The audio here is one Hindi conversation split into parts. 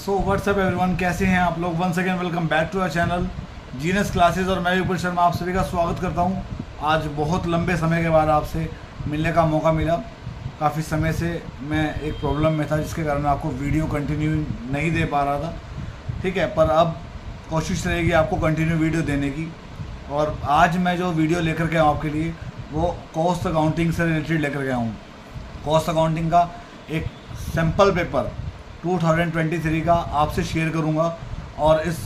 सो व्हाट्सअप एवरीवन, कैसे हैं आप लोग। Once again welcome back to our channel genus classes और मैं विपुल शर्मा आप सभी का स्वागत करता हूं। आज बहुत लंबे समय के बाद आपसे मिलने का मौका मिला। काफ़ी समय से मैं एक प्रॉब्लम में था जिसके कारण आपको वीडियो कंटिन्यू नहीं दे पा रहा था, ठीक है। पर अब कोशिश रहेगी आपको कंटिन्यू वीडियो देने की। और आज मैं जो वीडियो लेकर के आऊँ आपके लिए वो कॉस्ट अकाउंटिंग से रिलेटेड लेकर के आऊँ। कॉस्ट अकाउंटिंग का एक सैम्पल पेपर 2023 का आपसे शेयर करूंगा और इस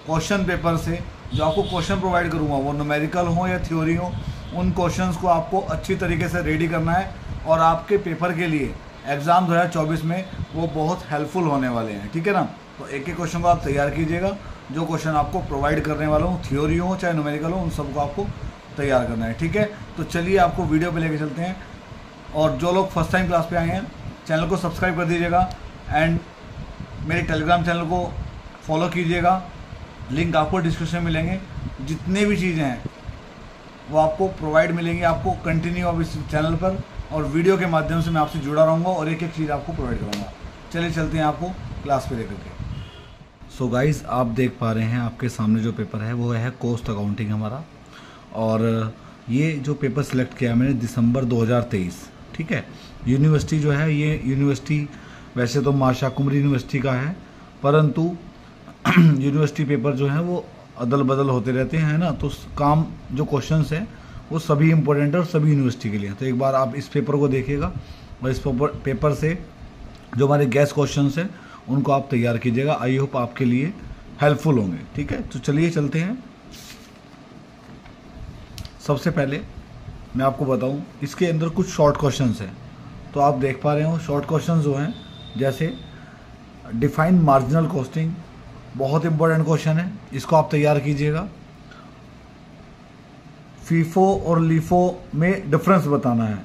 क्वेश्चन पेपर से जो आपको क्वेश्चन प्रोवाइड करूंगा वो न्यूमेरिकल हो या थ्योरी हो, उन क्वेश्चंस को आपको अच्छी तरीके से रेडी करना है और आपके पेपर के लिए एग्ज़ाम 2024 में वो बहुत हेल्पफुल होने वाले हैं, ठीक है ना। तो एक एक क्वेश्चन को आप तैयार कीजिएगा। जो क्वेश्चन आपको प्रोवाइड करने वाला हूँ, थ्योरी हो चाहे न्यूमेरिकल हो, उन सबको आपको तैयार करना है, ठीक है। तो चलिए आपको वीडियो पे लेके चलते हैं। और जो लोग फर्स्ट टाइम क्लास पे आए हैं चैनल को सब्सक्राइब कर दीजिएगा एंड मेरे टेलीग्राम चैनल को फॉलो कीजिएगा। लिंक आपको डिस्क्रिप्शन में मिलेंगे। जितने भी चीज़ें हैं वो आपको प्रोवाइड मिलेंगी, आपको कंटिन्यू अब इस चैनल पर और वीडियो के माध्यम से मैं आपसे जुड़ा रहूँगा और एक एक चीज़ आपको प्रोवाइड करूँगा। चलिए चलते हैं आपको क्लास पे लेकर के। सो गाइस, आप देख पा रहे हैं आपके सामने जो पेपर है वो है कॉस्ट अकाउंटिंग हमारा। और ये जो पेपर सिलेक्ट किया मैंने दिसंबर 2023, ठीक है। यूनिवर्सिटी जो है ये यूनिवर्सिटी वैसे तो माशा कुमरी यूनिवर्सिटी का है, परंतु यूनिवर्सिटी पेपर जो है वो अदल बदल होते रहते हैं ना। तो काम जो क्वेश्चंस हैं वो सभी इम्पोर्टेंट है और सभी यूनिवर्सिटी के लिए। तो एक बार आप इस पेपर को देखिएगा और इस पेपर से जो हमारे गैस क्वेश्चंस हैं उनको आप तैयार कीजिएगा। आई होप आपके लिए हेल्पफुल होंगे, ठीक है। तो चलिए चलते हैं। सबसे पहले मैं आपको बताऊं, इसके अंदर कुछ शॉर्ट क्वेश्चंस हैं। तो आप देख पा रहे हो शॉर्ट क्वेश्चंस जो हैं, जैसे डिफाइन मार्जिनल कॉस्टिंग, बहुत इंपॉर्टेंट क्वेश्चन है, इसको आप तैयार कीजिएगा। फीफो और लीफो में डिफरेंस बताना है,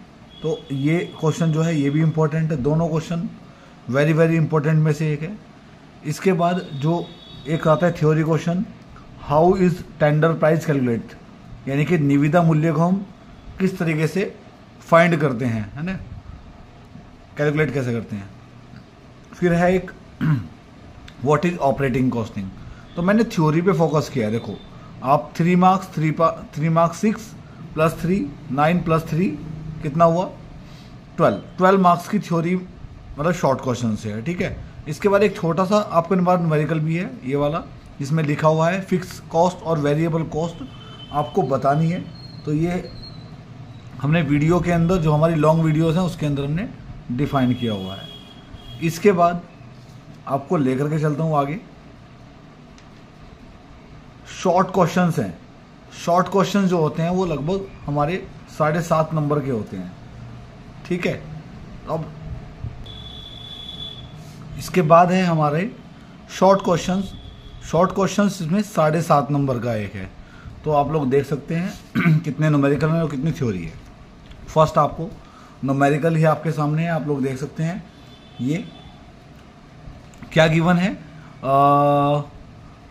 तो ये क्वेश्चन जो है ये भी इम्पोर्टेंट है। दोनों क्वेश्चन वेरी वेरी इंपॉर्टेंट में से एक है। इसके बाद जो एक आता है theory question, how is tender price calculate, यानी कि निविदा मूल्य को हम किस तरीके से फाइंड करते हैं, है ना, कैलकुलेट कैसे करते हैं। फिर है एक व्हाट इज ऑपरेटिंग कॉस्टिंग। तो मैंने थ्योरी पे फोकस किया है। देखो आप 3 मार्क्स 3 मार्क्स 6 + 3 9 + 3 कितना हुआ 12 मार्क्स की थ्योरी, मतलब शॉर्ट क्वेश्चन से है, ठीक है। इसके बाद एक छोटा सा आपके पास न्यूमेरिकल भी है, ये वाला, जिसमें लिखा हुआ है फिक्स कॉस्ट और वेरिएबल कॉस्ट आपको बतानी है। तो ये हमने वीडियो के अंदर, जो हमारी लॉन्ग वीडियोस हैं उसके अंदर हमने डिफाइन किया हुआ है। इसके बाद आपको लेकर के चलता हूं आगे। शॉर्ट क्वेश्चंस हैं। शॉर्ट क्वेश्चंस जो होते हैं वो लगभग हमारे 7.5 नंबर के होते हैं, ठीक है। अब इसके बाद है हमारे शॉर्ट क्वेश्चंस। शॉर्ट क्वेश्चंस इसमें 7.5 नंबर का एक है। तो आप लोग देख सकते हैं कितने न्यूमेरिकल हैं और कितनी थ्योरी है। फर्स्ट आपको न्यूमेरिकल ही आपके सामने है, आप लोग देख सकते हैं। ये क्या गिवन है,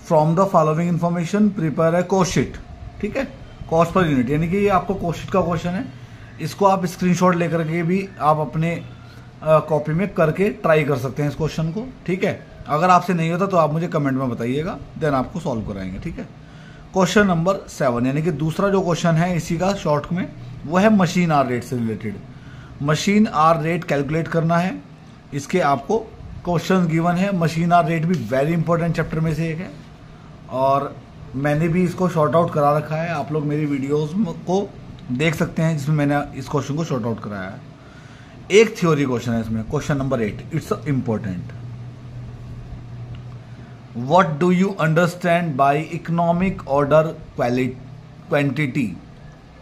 from the following information prepare है कॉस्ट शीट, ठीक है, कॉस्ट पर यूनिट, यानी कि ये आपको कॉस्ट शीट का क्वेश्चन है। इसको आप स्क्रीनशॉट लेकर के भी आप अपने कॉपी में करके ट्राई कर सकते हैं इस क्वेश्चन को, ठीक है। अगर आपसे नहीं होता तो आप मुझे कमेंट में बताइएगा, देन आपको सॉल्व कराएंगे, ठीक है। क्वेश्चन नंबर 7, यानी कि दूसरा जो क्वेश्चन है इसी का शॉर्ट में, वो है मशीन आर रेट से related. Machine hour rate calculate करना है। इसके आपको क्वेश्चन गिवन है। मशीन आर रेट भी वेरी इंपॉर्टेंट चैप्टर में से एक है और मैंने भी इसको शॉर्ट आउट करा रखा है। आप लोग मेरी वीडियोस को देख सकते हैं जिसमें मैंने इस क्वेश्चन को शॉर्ट आउट कराया है। एक थ्योरी क्वेश्चन है इसमें, question number 8, it's important. What do you understand by economic order quantity,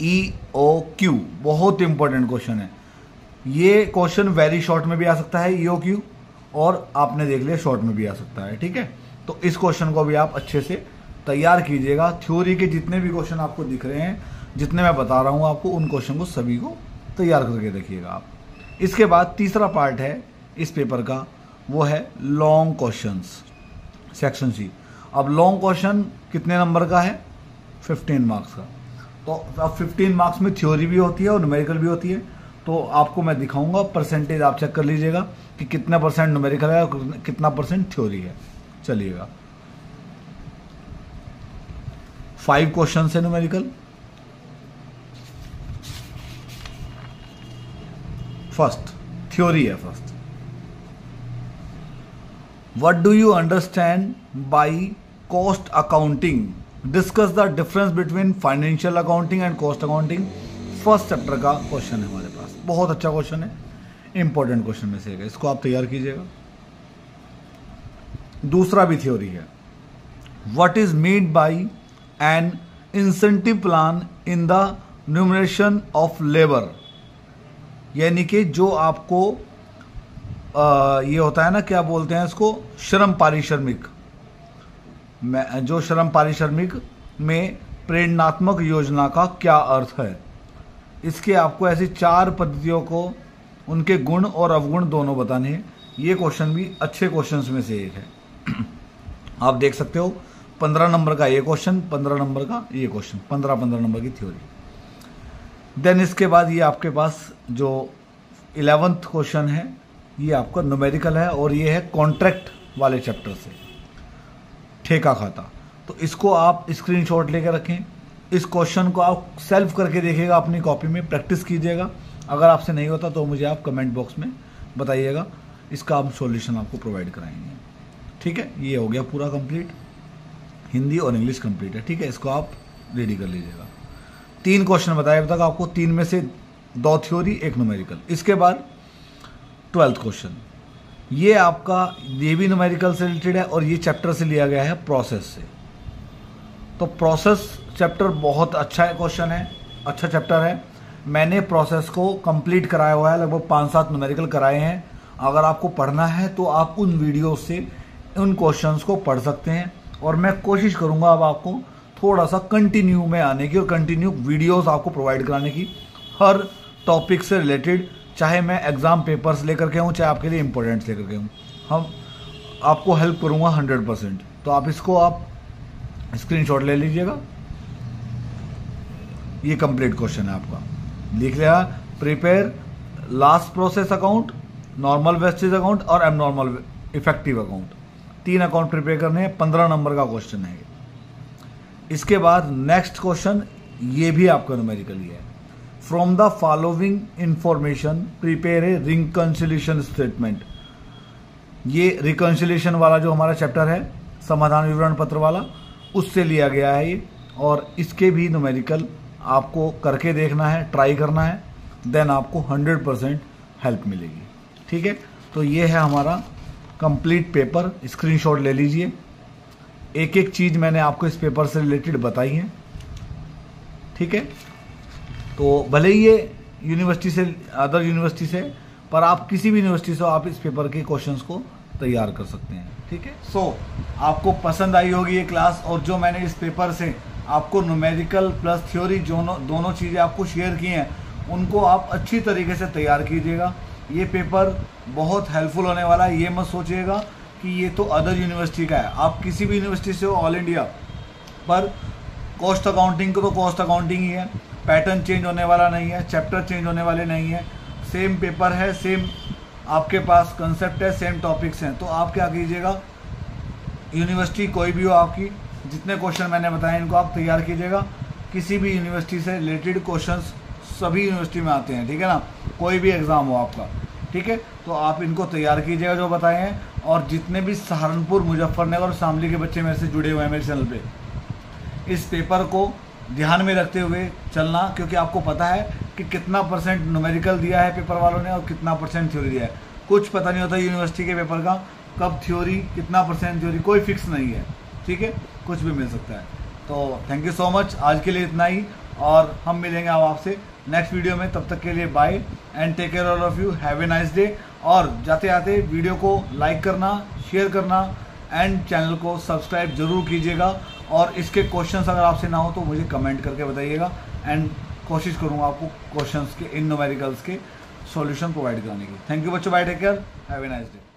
EOQ। बहुत इंपॉर्टेंट क्वेश्चन है ये। क्वेश्चन वेरी शॉर्ट में भी आ सकता है EOQ, और आपने देख लिया शॉर्ट में भी आ सकता है, ठीक है। तो इस क्वेश्चन को भी आप अच्छे से तैयार कीजिएगा। थ्योरी के जितने भी क्वेश्चन आपको दिख रहे हैं, जितने मैं बता रहा हूं आपको, उन क्वेश्चन को सभी को तैयार करके रखिएगा आप। इसके बाद तीसरा पार्ट है इस पेपर का, वो है लॉन्ग क्वेश्चंस, सेक्शन सी। अब लॉन्ग क्वेश्चन कितने नंबर का है, 15 मार्क्स का। तो अब 15 मार्क्स में थ्योरी भी होती है और न्यूमेरिकल भी होती है। तो आपको मैं दिखाऊंगा, परसेंटेज आप चेक कर लीजिएगा कि कितना परसेंट न्यूमेरिकल है और कितना परसेंट थ्योरी है। चलिएगा, 5 क्वेश्चन है न्यूमेरिकल। फर्स्ट थ्योरी है। First, what do you understand by cost accounting? Discuss the difference between financial accounting and cost accounting. First chapter का क्वेश्चन है हमारे पास, बहुत अच्छा क्वेश्चन है, इंपॉर्टेंट क्वेश्चन में से है, इसको आप तैयार कीजिएगा। दूसरा भी थ्योरी है, what is mean by N incentive plan in the numeration of labour? यानी कि जो आपको ये होता है ना, क्या बोलते हैं इसको, श्रम पारिश्रमिक में, जो श्रम पारिश्रमिक में प्रेरणात्मक योजना का क्या अर्थ है? इसके आपको ऐसी 4 पद्धतियों को, उनके गुण और अवगुण दोनों बताने हैं। ये क्वेश्चन भी अच्छे क्वेश्चंस में से एक है। आप देख सकते हो 15 नंबर का ये क्वेश्चन, 15 नंबर का ये क्वेश्चन, 15 नंबर की थ्योरी। देन इसके बाद ये आपके पास जो 11th क्वेश्चन है, ये आपका न्यूमेरिकल है और ये है कॉन्ट्रैक्ट वाले चैप्टर से, ठेका खाता। तो इसको आप स्क्रीनशॉट लेकर रखें। इस क्वेश्चन को आप सेल्फ करके देखिएगा, अपनी कॉपी में प्रैक्टिस कीजिएगा। अगर आपसे नहीं होता तो मुझे आप कमेंट बॉक्स में बताइएगा, इसका हम सॉल्यूशन आपको प्रोवाइड कराएंगे। ठीक है, ये हो गया पूरा कंप्लीट, हिंदी और इंग्लिश कंप्लीट है। ठीक है, इसको आप रेडी कर लीजिएगा। 3 क्वेश्चन बताए अब तक आपको, 3 में से 2 थ्योरी, 1 न्यूमेरिकल। इसके बाद 12th क्वेश्चन, ये आपका, ये भी न्यूमेरिकल से रिलेटेड है और ये चैप्टर से लिया गया है प्रोसेस से। तो प्रोसेस चैप्टर बहुत अच्छा है, क्वेश्चन है, अच्छा चैप्टर है। मैंने प्रोसेस को कंप्लीट कराया हुआ है, लगभग 5-7 न्यूमेरिकल कराए हैं। अगर आपको पढ़ना है तो आप उन वीडियो से उन क्वेश्चंस को पढ़ सकते हैं, और मैं कोशिश करूंगा अब आपको थोड़ा सा कंटिन्यू में आने की और कंटिन्यू वीडियोस आपको प्रोवाइड कराने की, हर टॉपिक से रिलेटेड, चाहे मैं एग्जाम पेपर्स लेकर के हूँ, चाहे आपके लिए इंपॉर्टेंट्स लेकर के हूँ, हम आपको हेल्प करूँगा 100%। तो आप इसको आप स्क्रीनशॉट ले लीजिएगा। ये कंप्लीट क्वेश्चन है आपका, लिख लिया। Prepare last process account, normal wastage account और abnormal effective account, 3 account prepare करने हैं। 15 नंबर का क्वेश्चन है। इसके बाद नेक्स्ट क्वेश्चन, ये भी आपका न्यूमेरिकल ही है। From the following information prepare a reconciliation statement. ये रिकंसिलिएशन वाला जो हमारा चैप्टर है, समाधान विवरण पत्र वाला, उससे लिया गया है ये, और इसके भी न्यूमेरिकल आपको करके देखना है, ट्राई करना है, देन आपको 100% हेल्प मिलेगी। ठीक है, तो ये है हमारा कंप्लीट पेपर, स्क्रीनशॉट ले लीजिए। एक एक चीज़ मैंने आपको इस पेपर से रिलेटेड बताई है। ठीक है, तो भले ही ये यूनिवर्सिटी से, अदर यूनिवर्सिटी से, पर आप किसी भी यूनिवर्सिटी से आप इस पेपर के क्वेश्चंस को तैयार कर सकते हैं। ठीक है, सो आपको पसंद आई होगी ये क्लास, और जो मैंने इस पेपर से आपको न्यूमेरिकल प्लस थ्योरी दोनों चीज़ें आपको शेयर की हैं, उनको आप अच्छी तरीके से तैयार कीजिएगा। ये पेपर बहुत हेल्पफुल होने वाला है। ये मत सोचिएगा कि ये तो अदर यूनिवर्सिटी का है, आप किसी भी यूनिवर्सिटी से हो ऑल इंडिया, पर कॉस्ट अकाउंटिंग को तो कॉस्ट अकाउंटिंग ही है, पैटर्न चेंज होने वाला नहीं है, चैप्टर चेंज होने वाले नहीं है, सेम पेपर है, सेम आपके पास कंसेप्ट है, सेम टॉपिक्स हैं। तो आप क्या कीजिएगा, यूनिवर्सिटी कोई भी हो आपकी, जितने क्वेश्चन मैंने बताए इनको आप तैयार कीजिएगा। किसी भी यूनिवर्सिटी से रिलेटेड क्वेश्चंस सभी यूनिवर्सिटी में आते हैं, ठीक है ना, कोई भी एग्ज़ाम हो आपका। ठीक है, तो आप इनको तैयार कीजिएगा जो बताए हैं। और जितने भी सहारनपुर, मुजफ्फरनगर और शामली के बच्चे मेरे से जुड़े हुए हैं मेरे चैनल पे, इस पेपर को ध्यान में रखते हुए चलना, क्योंकि आपको पता है कि कितना परसेंट न्यूमेरिकल दिया है पेपर वालों ने और कितना परसेंट थ्योरी दिया है। कुछ पता नहीं होता यूनिवर्सिटी के पेपर का, कब थ्योरी, कितना परसेंट थ्योरी, कोई फिक्स नहीं है। ठीक है, कुछ भी मिल सकता है। तो थैंक यू सो मच, आज के लिए इतना ही, और हम मिलेंगे अब आपसे नेक्स्ट वीडियो में। तब तक के लिए bye and take care all of you, have a nice day. और जाते आते वीडियो को लाइक करना, शेयर करना एंड चैनल को सब्सक्राइब जरूर कीजिएगा। और इसके क्वेश्चंस अगर आपसे ना हो तो मुझे कमेंट करके बताइएगा, एंड कोशिश करूँगा आपको क्वेश्चंस के, इन न्यूमेरिकल्स के सॉल्यूशन प्रोवाइड कराने की। थैंक यू बच्चों, bye, take care, have a nice day.